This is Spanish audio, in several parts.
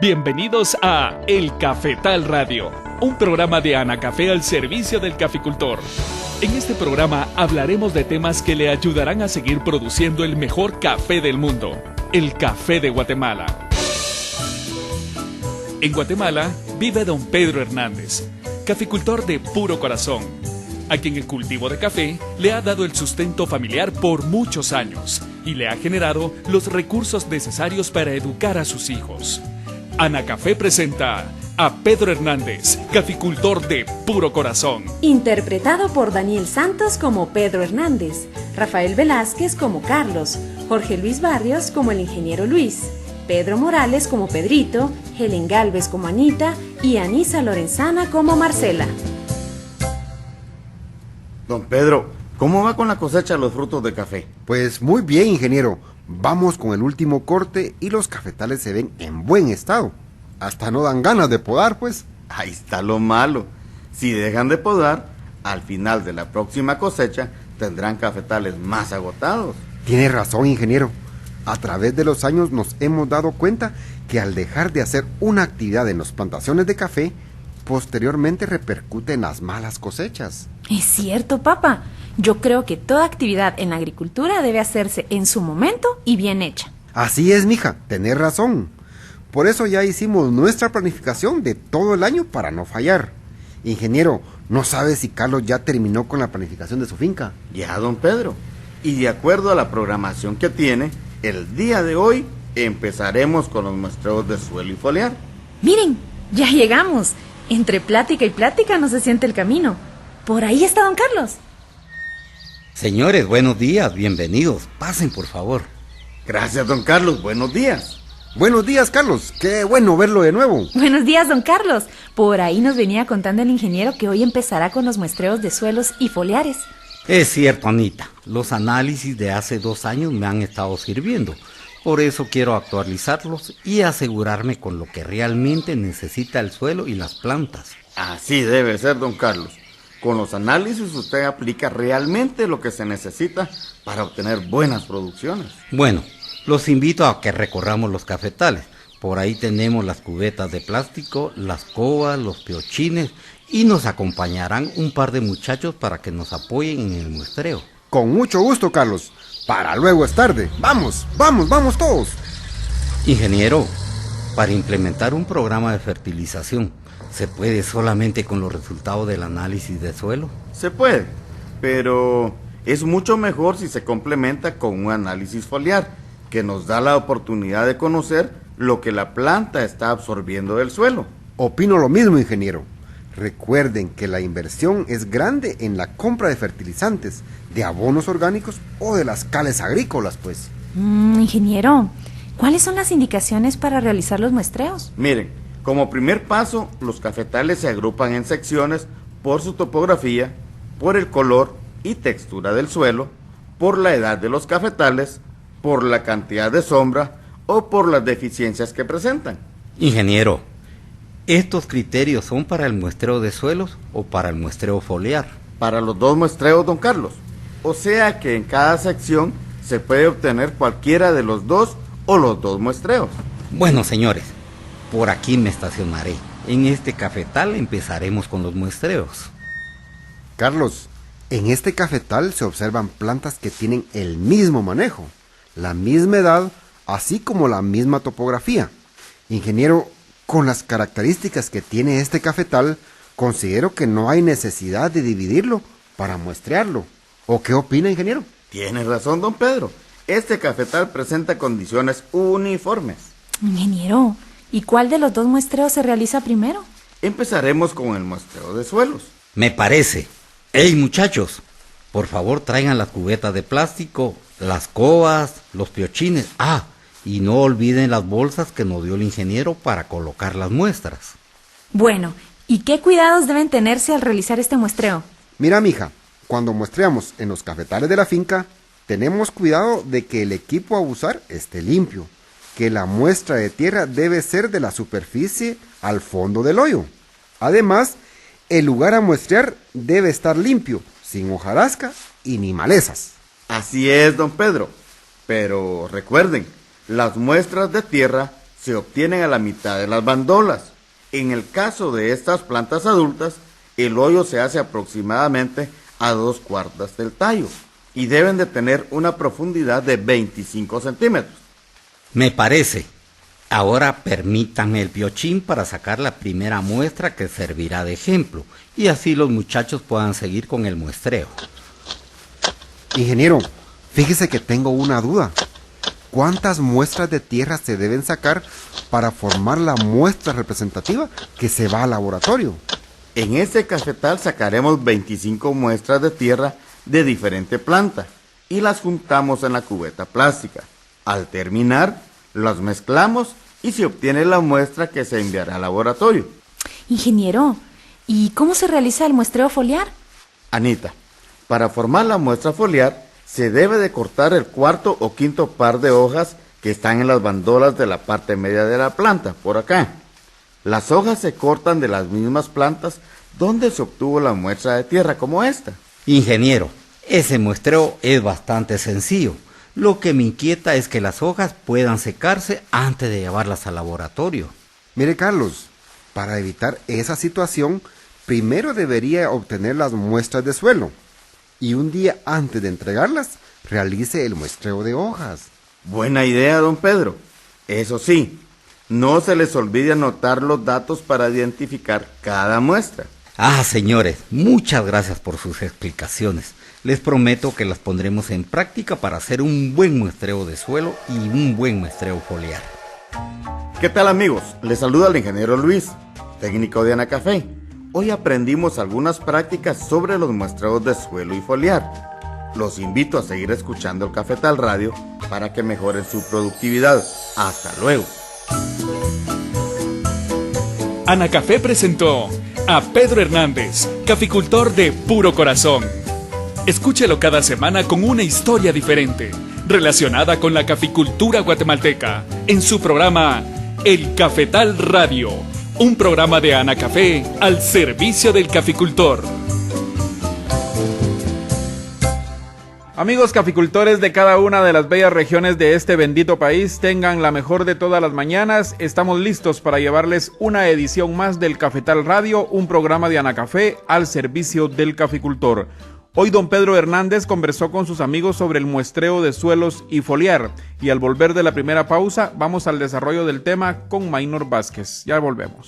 Bienvenidos a El Cafetal Radio, un programa de Anacafé al servicio del caficultor. En este programa hablaremos de temas que le ayudarán a seguir produciendo el mejor café del mundo, el café de Guatemala. En Guatemala vive don Pedro Hernández, caficultor de puro corazón, a quien el cultivo de café le ha dado el sustento familiar por muchos años y le ha generado los recursos necesarios para educar a sus hijos. Anacafé presenta a Pedro Hernández, caficultor de puro corazón. Interpretado por Daniel Santos como Pedro Hernández, Rafael Velázquez como Carlos, Jorge Luis Barrios como el ingeniero Luis, Pedro Morales como Pedrito, Helen Galvez como Anita y Anisa Lorenzana como Marcela. Don Pedro, ¿cómo va con la cosecha de los frutos de café? Pues muy bien, ingeniero. Vamos con el último corte y los cafetales se ven en buen estado. Hasta no dan ganas de podar, pues. Ahí está lo malo. Si dejan de podar, al final de la próxima cosecha tendrán cafetales más agotados. Tiene razón, ingeniero. A través de los años nos hemos dado cuenta que al dejar de hacer una actividad en las plantaciones de café, posteriormente repercute en las malas cosechas. Es cierto, papá. Yo creo que toda actividad en la agricultura debe hacerse en su momento y bien hecha. Así es, mija, tenés razón. Por eso ya hicimos nuestra planificación de todo el año para no fallar. Ingeniero, ¿no sabe si Carlos ya terminó con la planificación de su finca? Ya, don Pedro. Y de acuerdo a la programación que tiene, el día de hoy empezaremos con los muestreos de suelo y foliar. Miren, ya llegamos. Entre plática y plática no se siente el camino. Por ahí está don Carlos. Señores, buenos días, bienvenidos. Pasen, por favor. Gracias, don Carlos. Buenos días. Buenos días, Carlos. Qué bueno verlo de nuevo. Buenos días, don Carlos. Por ahí nos venía contando el ingeniero que hoy empezará con los muestreos de suelos y foliares. Es cierto, Anita. Los análisis de hace 2 años me han estado sirviendo. Por eso quiero actualizarlos y asegurarme con lo que realmente necesita el suelo y las plantas. Así debe ser, don Carlos. Con los análisis usted aplica realmente lo que se necesita para obtener buenas producciones. Bueno, los invito a que recorramos los cafetales. Por ahí tenemos las cubetas de plástico, las cobas, los piochines y nos acompañarán un par de muchachos para que nos apoyen en el muestreo. Con mucho gusto, Carlos. Para luego es tarde. Vamos, vamos, vamos todos. Ingeniero, para implementar un programa de fertilización, ¿se puede solamente con los resultados del análisis de suelo? Se puede, pero es mucho mejor si se complementa con un análisis foliar, que nos da la oportunidad de conocer lo que la planta está absorbiendo del suelo. Opino lo mismo, ingeniero. Recuerden que la inversión es grande en la compra de fertilizantes, de abonos orgánicos o de las cales agrícolas, pues. Ingeniero, ¿cuáles son las indicaciones para realizar los muestreos? Miren, como primer paso, los cafetales se agrupan en secciones por su topografía, por el color y textura del suelo, por la edad de los cafetales, por la cantidad de sombra o por las deficiencias que presentan. Ingeniero, ¿estos criterios son para el muestreo de suelos o para el muestreo foliar? Para los dos muestreos, don Carlos. O sea que en cada sección se puede obtener cualquiera de los dos o los dos muestreos. Bueno, señores, por aquí me estacionaré. En este cafetal empezaremos con los muestreos. Carlos, en este cafetal se observan plantas que tienen el mismo manejo, la misma edad, así como la misma topografía. Ingeniero, con las características que tiene este cafetal, considero que no hay necesidad de dividirlo para muestrearlo. ¿O qué opina, ingeniero? Tiene razón, don Pedro. Este cafetal presenta condiciones uniformes. Ingeniero, ¿y cuál de los dos muestreos se realiza primero? Empezaremos con el muestreo de suelos. Me parece. ¡Ey, muchachos! Por favor, traigan las cubetas de plástico, las cobas, los piochines. Ah, y no olviden las bolsas que nos dio el ingeniero para colocar las muestras. Bueno, ¿y qué cuidados deben tenerse al realizar este muestreo? Mira, mija, cuando muestreamos en los cafetales de la finca, tenemos cuidado de que el equipo a usar esté limpio, que la muestra de tierra debe ser de la superficie al fondo del hoyo. Además, el lugar a muestrear debe estar limpio, sin hojarasca y ni malezas. Así es, don Pedro. Pero recuerden, las muestras de tierra se obtienen a la mitad de las bandolas. En el caso de estas plantas adultas, el hoyo se hace aproximadamente a 2/4 del tallo y deben de tener una profundidad de 25 centímetros. Me parece. Ahora permítanme el piochín para sacar la primera muestra que servirá de ejemplo y así los muchachos puedan seguir con el muestreo. Ingeniero, fíjese que tengo una duda. ¿Cuántas muestras de tierra se deben sacar para formar la muestra representativa que se va al laboratorio? En este cafetal sacaremos 25 muestras de tierra de diferente planta y las juntamos en la cubeta plástica. Al terminar, las mezclamos y se obtiene la muestra que se enviará al laboratorio. Ingeniero, ¿y cómo se realiza el muestreo foliar? Anita, para formar la muestra foliar se debe de cortar el cuarto o quinto par de hojas que están en las bandolas de la parte media de la planta, por acá. Las hojas se cortan de las mismas plantas donde se obtuvo la muestra de tierra como esta. Ingeniero, ese muestreo es bastante sencillo. Lo que me inquieta es que las hojas puedan secarse antes de llevarlas al laboratorio. Mire, Carlos, para evitar esa situación, primero debería obtener las muestras de suelo y un día antes de entregarlas, realice el muestreo de hojas. Buena idea, don Pedro. Eso sí, no se les olvide anotar los datos para identificar cada muestra. Señores, muchas gracias por sus explicaciones. Les prometo que las pondremos en práctica para hacer un buen muestreo de suelo y un buen muestreo foliar. ¿Qué tal, amigos? Les saluda el ingeniero Luis, técnico de Anacafé. Hoy aprendimos algunas prácticas sobre los muestreos de suelo y foliar. Los invito a seguir escuchando el Cafetal Radio para que mejoren su productividad. Hasta luego. Anacafé presentó a Pedro Hernández, caficultor de puro corazón. Escúchelo cada semana con una historia diferente, relacionada con la caficultura guatemalteca, en su programa El Cafetal Radio, un programa de Anacafé al servicio del caficultor. Amigos caficultores de cada una de las bellas regiones de este bendito país, tengan la mejor de todas las mañanas. Estamos listos para llevarles una edición más del Cafetal Radio, un programa de Anacafé al servicio del caficultor. Hoy don Pedro Hernández conversó con sus amigos sobre el muestreo de suelos y foliar, y al volver de la primera pausa vamos al desarrollo del tema con Maynor Vázquez. Ya volvemos.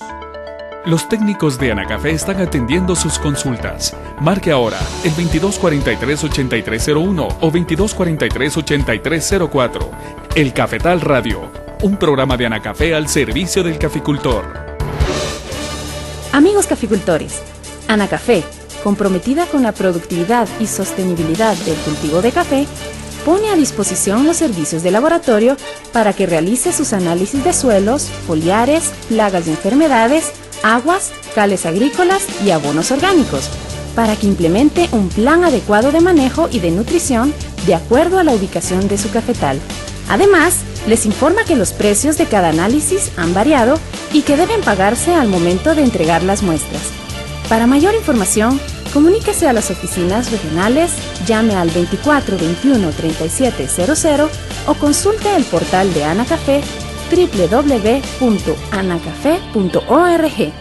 Los técnicos de Anacafé están atendiendo sus consultas. Marque ahora el 2243-8301 o 2243-8304. El Cafetal Radio, un programa de Anacafé al servicio del caficultor. Amigos caficultores, Anacafé, comprometida con la productividad y sostenibilidad del cultivo de café, pone a disposición los servicios de laboratorio para que realice sus análisis de suelos, foliares, plagas y enfermedades, aguas, cales agrícolas y abonos orgánicos, para que implemente un plan adecuado de manejo y de nutrición de acuerdo a la ubicación de su cafetal. Además, les informa que los precios de cada análisis han variado y que deben pagarse al momento de entregar las muestras. Para mayor información, comuníquese a las oficinas regionales, llame al 24 21 37 00 o consulte el portal de Anacafé www.anacafé.org.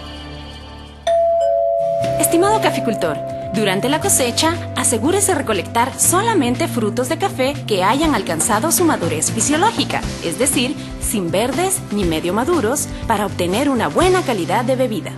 Estimado caficultor, durante la cosecha, asegúrese recolectar solamente frutos de café que hayan alcanzado su madurez fisiológica, es decir, sin verdes ni medio maduros, para obtener una buena calidad de bebida.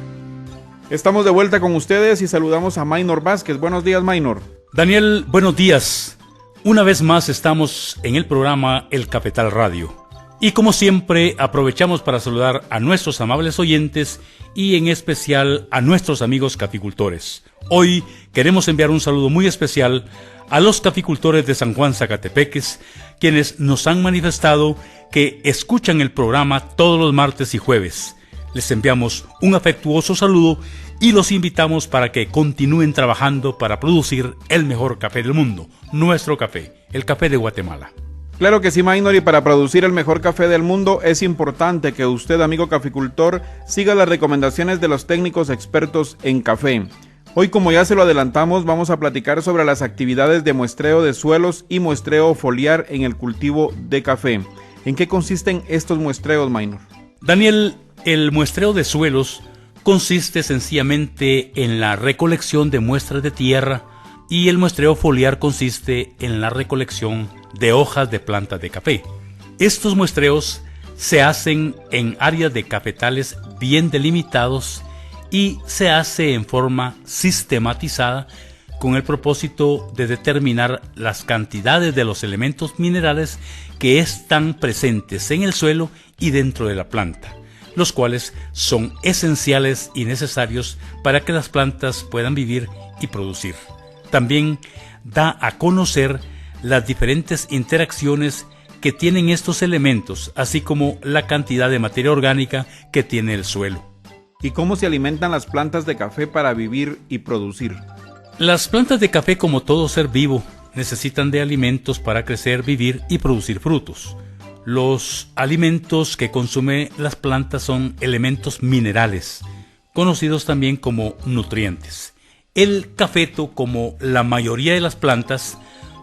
Estamos de vuelta con ustedes y saludamos a Maynor Vázquez. Buenos días, Maynor. Daniel, buenos días. Una vez más estamos en el programa El Cafetal Radio. Y como siempre, aprovechamos para saludar a nuestros amables oyentes y en especial a nuestros amigos caficultores. Hoy queremos enviar un saludo muy especial a los caficultores de San Juan Zacatepeques, quienes nos han manifestado que escuchan el programa todos los martes y jueves. Les enviamos un afectuoso saludo y los invitamos para que continúen trabajando para producir el mejor café del mundo, nuestro café, el café de Guatemala. Claro que sí, Maynor, y para producir el mejor café del mundo es importante que usted, amigo caficultor, siga las recomendaciones de los técnicos expertos en café. Hoy, como ya se lo adelantamos, vamos a platicar sobre las actividades de muestreo de suelos y muestreo foliar en el cultivo de café. ¿En qué consisten estos muestreos, Maynor? Daniel, el muestreo de suelos consiste sencillamente en la recolección de muestras de tierra y el muestreo foliar consiste en la recolección de hojas de plantas de café. Estos muestreos se hacen en áreas de cafetales bien delimitados y se hace en forma sistematizada con el propósito de determinar las cantidades de los elementos minerales que están presentes en el suelo y dentro de la planta, los cuales son esenciales y necesarios para que las plantas puedan vivir y producir. También da a conocer las diferentes interacciones que tienen estos elementos, así como la cantidad de materia orgánica que tiene el suelo. ¿Y cómo se alimentan las plantas de café para vivir y producir? Las plantas de café, como todo ser vivo, necesitan de alimentos para crecer, vivir y producir frutos. Los alimentos que consumen las plantas son elementos minerales, conocidos también como nutrientes. El cafeto, como la mayoría de las plantas,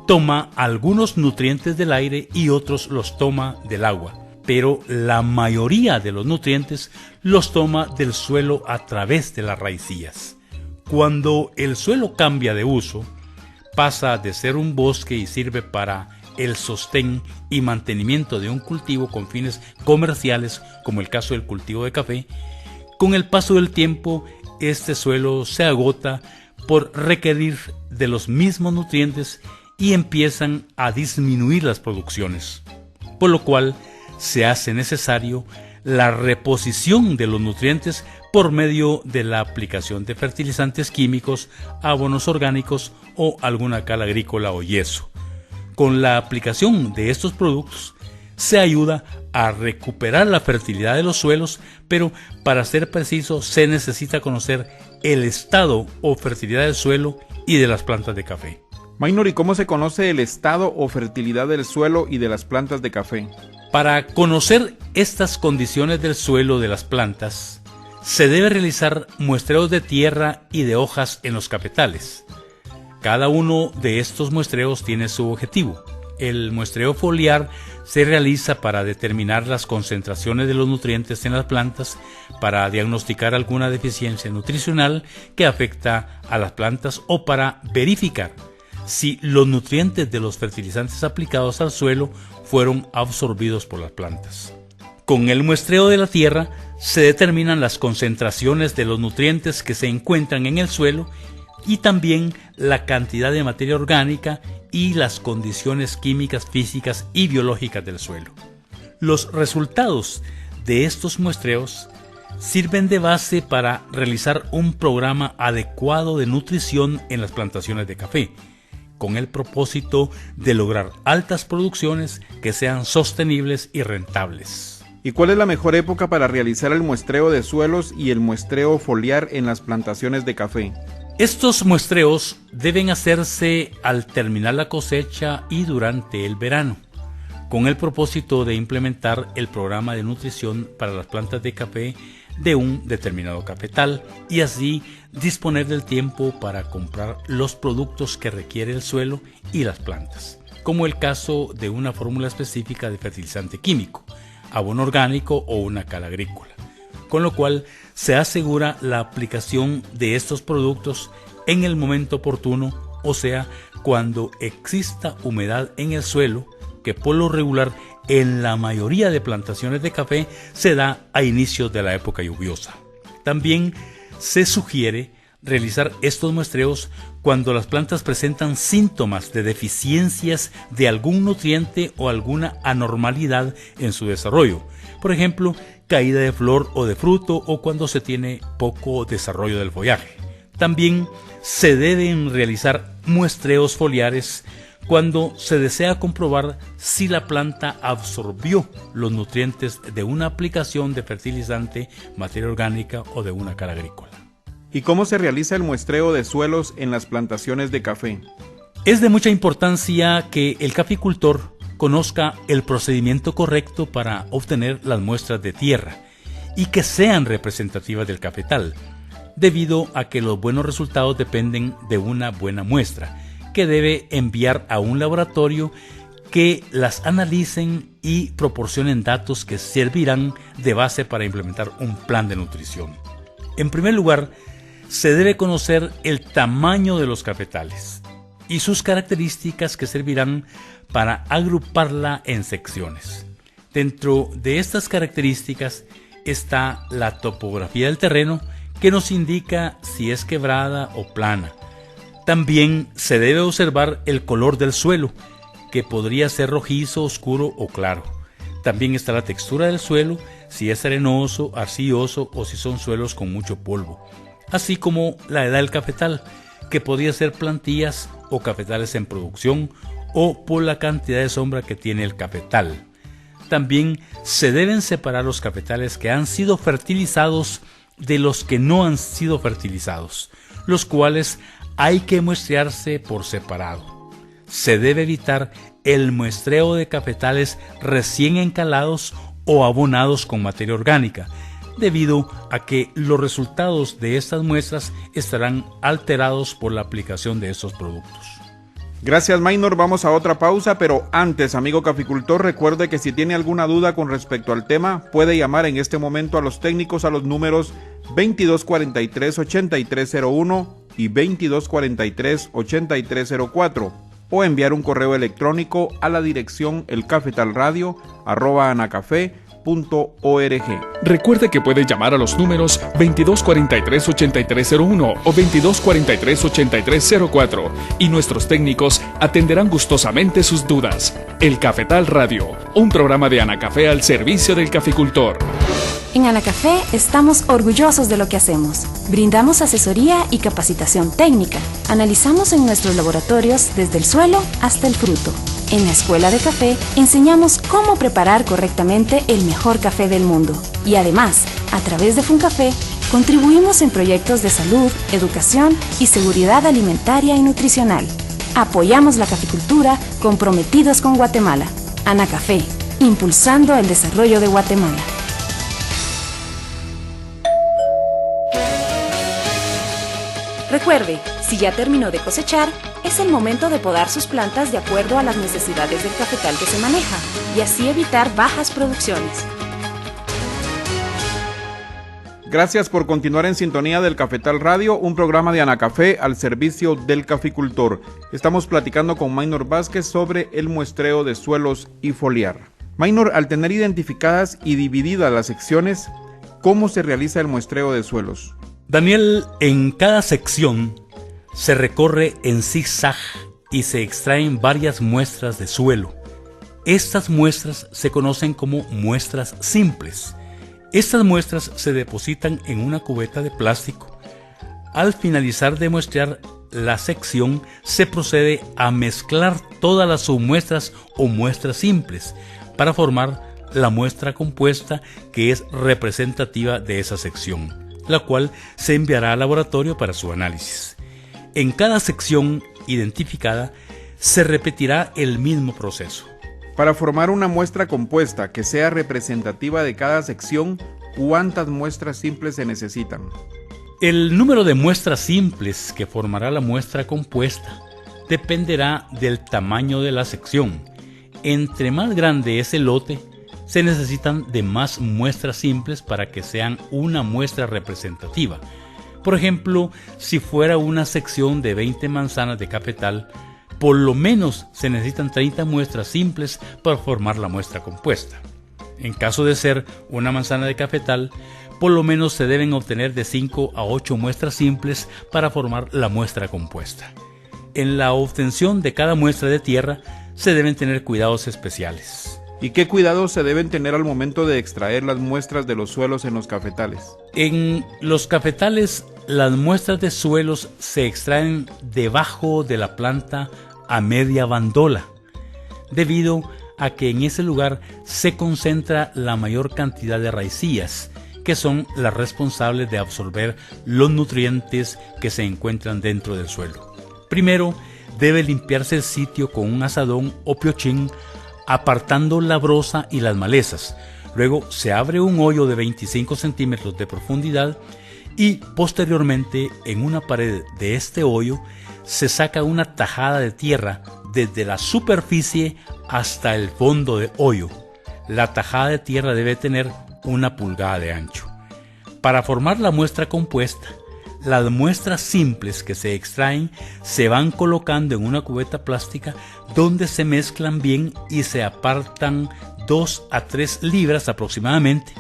toma algunos nutrientes del aire y otros los toma del agua, pero la mayoría de los nutrientes los toma del suelo a través de las raicillas. Cuando el suelo cambia de uso, pasa de ser un bosque y sirve para el sostén y mantenimiento de un cultivo con fines comerciales, como el caso del cultivo de café. Con el paso del tiempo, este suelo se agota por requerir de los mismos nutrientes y empiezan a disminuir las producciones, por lo cual se hace necesario la reposición de los nutrientes por medio de la aplicación de fertilizantes químicos, abonos orgánicos o alguna cal agrícola o yeso. Con la aplicación de estos productos se ayuda a recuperar la fertilidad de los suelos, pero para ser preciso se necesita conocer el estado o fertilidad del suelo y de las plantas de café. Maynor, ¿y cómo se conoce el estado o fertilidad del suelo y de las plantas de café? Para conocer estas condiciones del suelo de las plantas, se debe realizar muestreos de tierra y de hojas en los cafetales. Cada uno de estos muestreos tiene su objetivo. El muestreo foliar se realiza para determinar las concentraciones de los nutrientes en las plantas, para diagnosticar alguna deficiencia nutricional que afecta a las plantas o para verificar si los nutrientes de los fertilizantes aplicados al suelo fueron absorbidos por las plantas. Con el muestreo de la tierra se determinan las concentraciones de los nutrientes que se encuentran en el suelo y también la cantidad de materia orgánica y las condiciones químicas, físicas y biológicas del suelo. Los resultados de estos muestreos sirven de base para realizar un programa adecuado de nutrición en las plantaciones de café, con el propósito de lograr altas producciones que sean sostenibles y rentables. ¿Y cuál es la mejor época para realizar el muestreo de suelos y el muestreo foliar en las plantaciones de café? Estos muestreos deben hacerse al terminar la cosecha y durante el verano, con el propósito de implementar el programa de nutrición para las plantas de café de un determinado cafetal y así disponer del tiempo para comprar los productos que requiere el suelo y las plantas, como el caso de una fórmula específica de fertilizante químico, abono orgánico o una cal agrícola, con lo cual se asegura la aplicación de estos productos en el momento oportuno, o sea, cuando exista humedad en el suelo, que por lo regular en la mayoría de plantaciones de café se da a inicios de la época lluviosa. También se sugiere realizar estos muestreos cuando las plantas presentan síntomas de deficiencias de algún nutriente o alguna anormalidad en su desarrollo, por ejemplo, caída de flor o de fruto o cuando se tiene poco desarrollo del follaje. También se deben realizar muestreos foliares cuando se desea comprobar si la planta absorbió los nutrientes de una aplicación de fertilizante, materia orgánica o de una cal agrícola. ¿Y cómo se realiza el muestreo de suelos en las plantaciones de café? Es de mucha importancia que el caficultor conozca el procedimiento correcto para obtener las muestras de tierra y que sean representativas del cafetal, debido a que los buenos resultados dependen de una buena muestra, que debe enviar a un laboratorio que las analicen y proporcionen datos que servirán de base para implementar un plan de nutrición. En primer lugar, se debe conocer el tamaño de los cafetales y sus características que servirán para agruparla en secciones. Dentro de estas características está la topografía del terreno, que nos indica si es quebrada o plana. También se debe observar el color del suelo, que podría ser rojizo, oscuro o claro. También está la textura del suelo, si es arenoso, arcilloso o si son suelos con mucho polvo. Así como la edad del cafetal, que podría ser plantillas o cafetales en producción o por la cantidad de sombra que tiene el cafetal. También se deben separar los cafetales que han sido fertilizados de los que no han sido fertilizados, los cuales hay que muestrearse por separado. Se debe evitar el muestreo de cafetales recién encalados o abonados con materia orgánica, debido a que los resultados de estas muestras estarán alterados por la aplicación de estos productos. Gracias, Maynor. Vamos a otra pausa, pero antes, amigo caficultor, recuerde que si tiene alguna duda con respecto al tema, puede llamar en este momento a los técnicos a los números 2243-8301 y 2243-8304 o enviar un correo electrónico a la dirección elcafetalradio@anacafe.org. Recuerde que puede llamar a los números 2243-8301 o 2243-8304 y nuestros técnicos atenderán gustosamente sus dudas. El Cafetal Radio, un programa de Anacafé al servicio del caficultor. En Anacafé estamos orgullosos de lo que hacemos. Brindamos asesoría y capacitación técnica. Analizamos en nuestros laboratorios desde el suelo hasta el fruto. En la Escuela de Café enseñamos cómo preparar correctamente el mejor café del mundo. Y además, a través de FUNCAFÉ, contribuimos en proyectos de salud, educación y seguridad alimentaria y nutricional. Apoyamos la caficultura comprometidos con Guatemala. Anacafé, impulsando el desarrollo de Guatemala. Recuerde, si ya terminó de cosechar, es el momento de podar sus plantas de acuerdo a las necesidades del cafetal que se maneja y así evitar bajas producciones. Gracias por continuar en sintonía del Cafetal Radio, un programa de Anacafé al servicio del caficultor. Estamos platicando con Maynor Vázquez sobre el muestreo de suelos y foliar. Maynor, al tener identificadas y divididas las secciones, ¿cómo se realiza el muestreo de suelos? Daniel, en cada sección se recorre en zigzag y se extraen varias muestras de suelo. Estas muestras se conocen como muestras simples. Estas muestras se depositan en una cubeta de plástico. Al finalizar de muestrear la sección, se procede a mezclar todas las submuestras o muestras simples para formar la muestra compuesta que es representativa de esa sección, la cual se enviará al laboratorio para su análisis. En cada sección identificada se repetirá el mismo proceso. Para formar una muestra compuesta que sea representativa de cada sección, ¿cuántas muestras simples se necesitan? El número de muestras simples que formará la muestra compuesta dependerá del tamaño de la sección. Entre más grande es el lote, se necesitan de más muestras simples para que sean una muestra representativa. Por ejemplo, si fuera una sección de 20 manzanas de cafetal, por lo menos se necesitan 30 muestras simples para formar la muestra compuesta. En caso de ser una manzana de cafetal, por lo menos se deben obtener de 5 a 8 muestras simples para formar la muestra compuesta. En la obtención de cada muestra de tierra se deben tener cuidados especiales. ¿Y qué cuidados se deben tener al momento de extraer las muestras de los suelos en los cafetales? En los cafetales, las muestras de suelos se extraen debajo de la planta a media bandola, debido a que en ese lugar se concentra la mayor cantidad de raicillas, que son las responsables de absorber los nutrientes que se encuentran dentro del suelo. Primero, debe limpiarse el sitio con un azadón o piochín, apartando la brosa y las malezas. Luego se abre un hoyo de 25 centímetros de profundidad y posteriormente en una pared de este hoyo se saca una tajada de tierra desde la superficie hasta el fondo del hoyo. La tajada de tierra debe tener 1 pulgada de ancho. Para formar la muestra compuesta, las muestras simples que se extraen se van colocando en una cubeta plástica donde se mezclan bien y se apartan 2 a 3 libras aproximadamente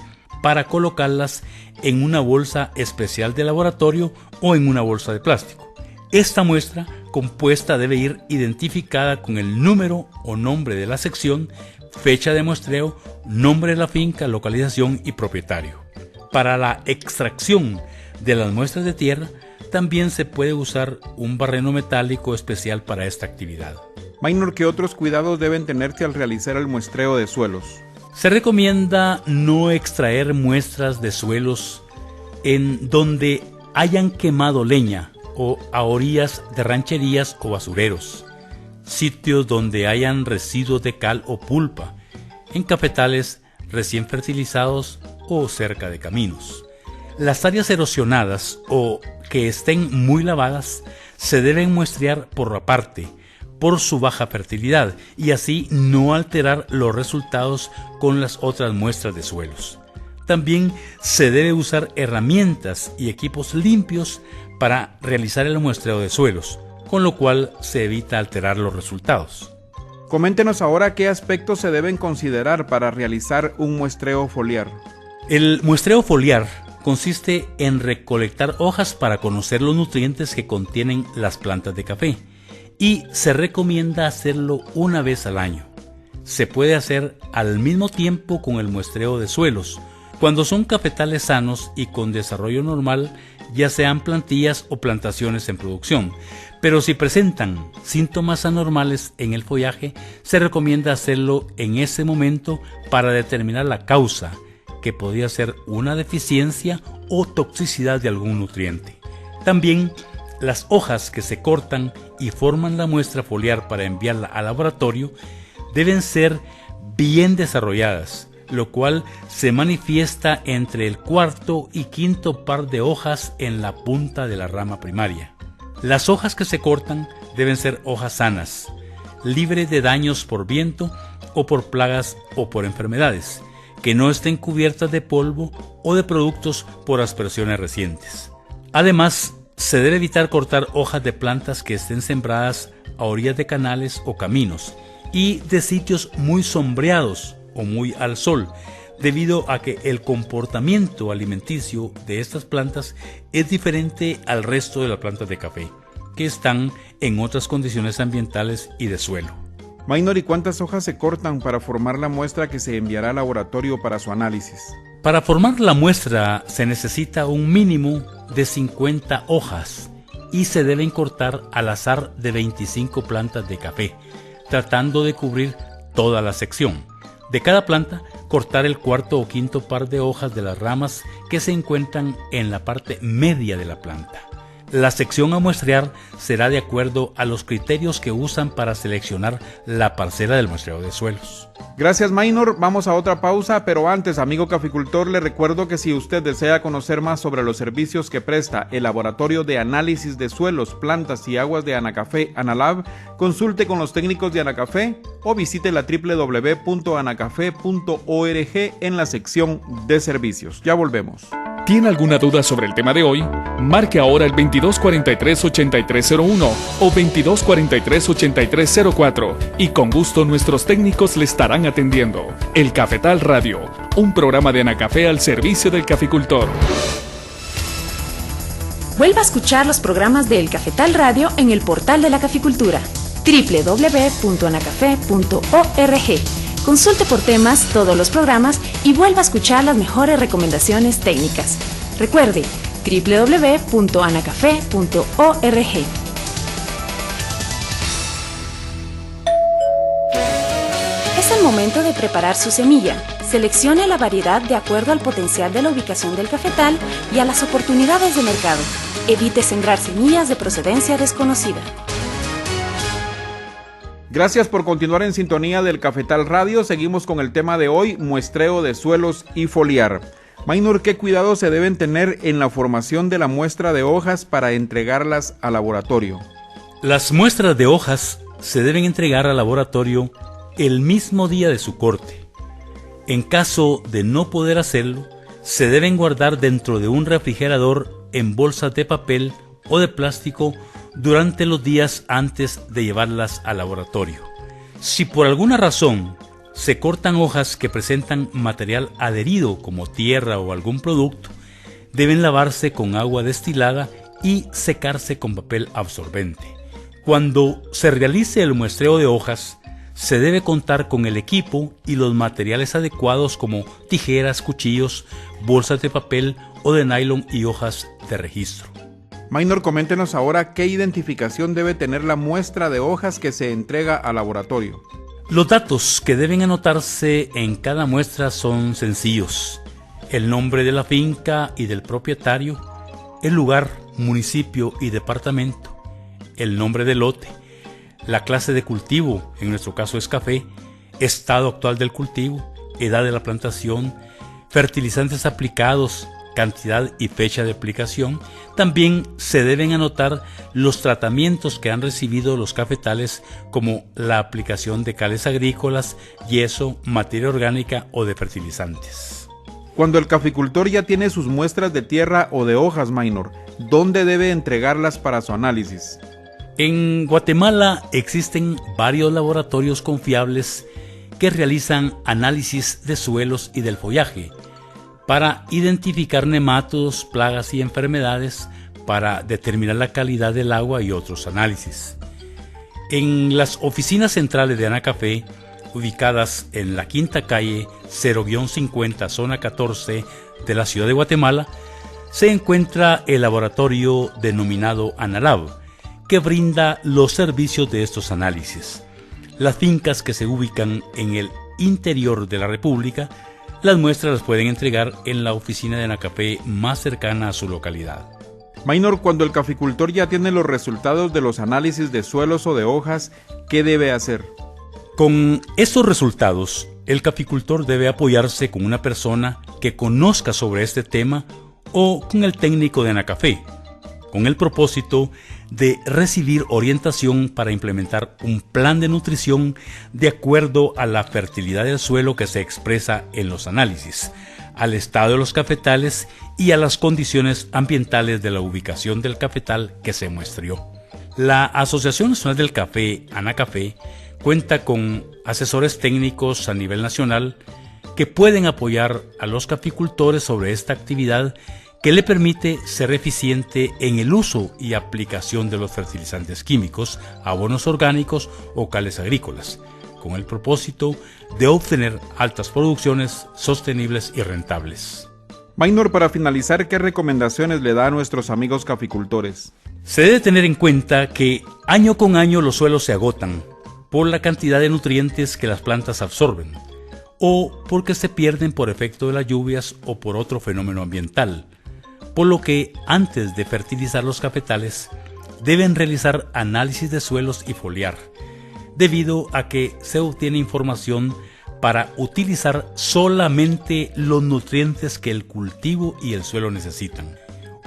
para colocarlas en una bolsa especial de laboratorio o en una bolsa de plástico. Esta muestra compuesta debe ir identificada con el número o nombre de la sección, fecha de muestreo, nombre de la finca, localización y propietario. Para la extracción de las muestras de tierra, también se puede usar un barreno metálico especial para esta actividad. Maynor, ¿qué otros cuidados deben tenerse al realizar el muestreo de suelos? Se recomienda no extraer muestras de suelos en donde hayan quemado leña o a orillas de rancherías o basureros, sitios donde hayan residuos de cal o pulpa, en cafetales recién fertilizados o cerca de caminos. Las áreas erosionadas o que estén muy lavadas se deben muestrear por aparte, por su baja fertilidad, y así no alterar los resultados con las otras muestras de suelos. También se debe usar herramientas y equipos limpios para realizar el muestreo de suelos, con lo cual se evita alterar los resultados. Coméntenos ahora qué aspectos se deben considerar para realizar un muestreo foliar. El muestreo foliar consiste en recolectar hojas para conocer los nutrientes que contienen las plantas de café y se recomienda hacerlo una vez al año. Se puede hacer al mismo tiempo con el muestreo de suelos, cuando son cafetales sanos y con desarrollo normal, ya sean plantillas o plantaciones en producción. Pero si presentan síntomas anormales en el follaje, se recomienda hacerlo en ese momento para determinar la causa, que podría ser una deficiencia o toxicidad de algún nutriente. También las hojas que se cortan y forman la muestra foliar para enviarla al laboratorio deben ser bien desarrolladas, lo cual se manifiesta entre el 4º y 5º par de hojas en la punta de la rama primaria. Las hojas que se cortan deben ser hojas sanas, libres de daños por viento o por plagas o por enfermedades, que no estén cubiertas de polvo o de productos por aspersiones recientes. Además, se debe evitar cortar hojas de plantas que estén sembradas a orillas de canales o caminos y de sitios muy sombreados o muy al sol, debido a que el comportamiento alimenticio de estas plantas es diferente al resto de las plantas de café, que están en otras condiciones ambientales y de suelo. Maynor, ¿y cuántas hojas se cortan para formar la muestra que se enviará al laboratorio para su análisis? Para formar la muestra se necesita un mínimo de 50 hojas y se deben cortar al azar de 25 plantas de café, tratando de cubrir toda la sección. De cada planta, cortar el 4º o 5º par de hojas de las ramas que se encuentran en la parte media de la planta. La sección a muestrear será de acuerdo a los criterios que usan para seleccionar la parcela del muestreo de suelos. Gracias, Maynor. Vamos a otra pausa, pero antes, amigo caficultor, le recuerdo que si usted desea conocer más sobre los servicios que presta el Laboratorio de Análisis de Suelos, Plantas y Aguas de Anacafé, Analab, consulte con los técnicos de Anacafé o visite la www.anacafé.org en la sección de servicios. Ya volvemos. ¿Tiene alguna duda sobre el tema de hoy? Marque ahora el 2243-8301 o 2243-8304 y con gusto nuestros técnicos le estarán atendiendo. El Cafetal Radio, un programa de Anacafé al servicio del caficultor. Vuelva a escuchar los programas de El Cafetal Radio en el portal de la caficultura, www.anacafé.org. Consulte por temas todos los programas y vuelva a escuchar las mejores recomendaciones técnicas. Recuerde, www.anacafé.org. Es el momento de preparar su semilla. Seleccione la variedad de acuerdo al potencial de la ubicación del cafetal y a las oportunidades de mercado. Evite sembrar semillas de procedencia desconocida. Gracias por continuar en sintonía del Cafetal Radio. Seguimos con el tema de hoy, muestreo de suelos y foliar. Maynor, ¿qué cuidados se deben tener en la formación de la muestra de hojas para entregarlas al laboratorio? Las muestras de hojas se deben entregar al laboratorio el mismo día de su corte. En caso de no poder hacerlo, se deben guardar dentro de un refrigerador en bolsas de papel o de plástico durante los días antes de llevarlas al laboratorio. Si por alguna razón se cortan hojas que presentan material adherido como tierra o algún producto, deben lavarse con agua destilada y secarse con papel absorbente. Cuando se realice el muestreo de hojas, se debe contar con el equipo y los materiales adecuados como tijeras, cuchillos, bolsas de papel o de nylon y hojas de registro. Maynor, coméntenos ahora qué identificación debe tener la muestra de hojas que se entrega al laboratorio. Los datos que deben anotarse en cada muestra son sencillos: el nombre de la finca y del propietario, el lugar, municipio y departamento, el nombre del lote, la clase de cultivo, en nuestro caso es café, estado actual del cultivo, edad de la plantación, fertilizantes aplicados, cantidad y fecha de aplicación. También se deben anotar los tratamientos que han recibido los cafetales, como la aplicación de cales agrícolas, yeso, materia orgánica o de fertilizantes. Cuando el caficultor ya tiene sus muestras de tierra o de hojas, Maynor, ¿dónde debe entregarlas para su análisis? En Guatemala existen varios laboratorios confiables que realizan análisis de suelos y del follaje para identificar nematodos, plagas y enfermedades, para determinar la calidad del agua y otros análisis. En las oficinas centrales de Anacafé, ubicadas en la Quinta Calle 0-50, zona 14 de la ciudad de Guatemala, se encuentra el laboratorio denominado Analab, que brinda los servicios de estos análisis. Las fincas que se ubican en el interior de la República, las muestras las pueden entregar en la oficina de Anacafé más cercana a su localidad. Maynor, cuando el caficultor ya tiene los resultados de los análisis de suelos o de hojas, ¿qué debe hacer? Con estos resultados, el caficultor debe apoyarse con una persona que conozca sobre este tema o con el técnico de Anacafé, con el propósito de recibir orientación para implementar un plan de nutrición de acuerdo a la fertilidad del suelo que se expresa en los análisis, al estado de los cafetales y a las condiciones ambientales de la ubicación del cafetal que se muestreó. La Asociación Nacional del Café, Anacafé, cuenta con asesores técnicos a nivel nacional que pueden apoyar a los caficultores sobre esta actividad que le permite ser eficiente en el uso y aplicación de los fertilizantes químicos, abonos orgánicos o cales agrícolas, con el propósito de obtener altas producciones sostenibles y rentables. Maynor, para finalizar, ¿qué recomendaciones le da a nuestros amigos caficultores? Se debe tener en cuenta que año con año los suelos se agotan por la cantidad de nutrientes que las plantas absorben, o porque se pierden por efecto de las lluvias o por otro fenómeno ambiental, por lo que antes de fertilizar los cafetales deben realizar análisis de suelos y foliar, debido a que se obtiene información para utilizar solamente los nutrientes que el cultivo y el suelo necesitan,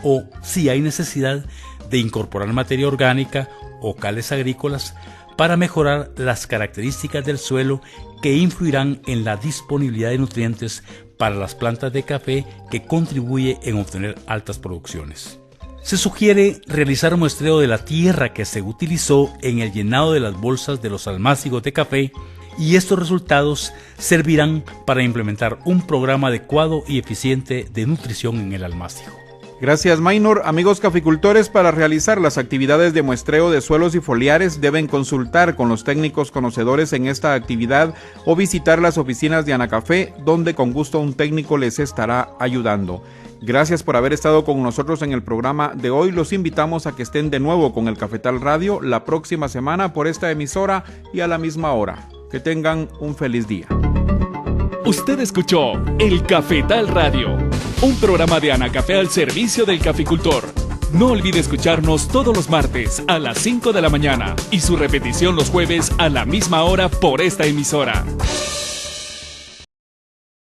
o si hay necesidad de incorporar materia orgánica o cales agrícolas para mejorar las características del suelo que influirán en la disponibilidad de nutrientes para las plantas de café, que contribuye en obtener altas producciones. Se sugiere realizar muestreo de la tierra que se utilizó en el llenado de las bolsas de los almácigos de café, y estos resultados servirán para implementar un programa adecuado y eficiente de nutrición en el almácigo. Gracias, Maynor. Amigos caficultores, para realizar las actividades de muestreo de suelos y foliares deben consultar con los técnicos conocedores en esta actividad o visitar las oficinas de Anacafé, donde con gusto un técnico les estará ayudando. Gracias por haber estado con nosotros en el programa de hoy. Los invitamos a que estén de nuevo con el Cafetal Radio la próxima semana por esta emisora y a la misma hora. Que tengan un feliz día. Usted escuchó El Cafetal Radio, un programa de Anacafé al servicio del caficultor. No olvide escucharnos todos los martes a las 5 de la mañana y su repetición los jueves a la misma hora por esta emisora.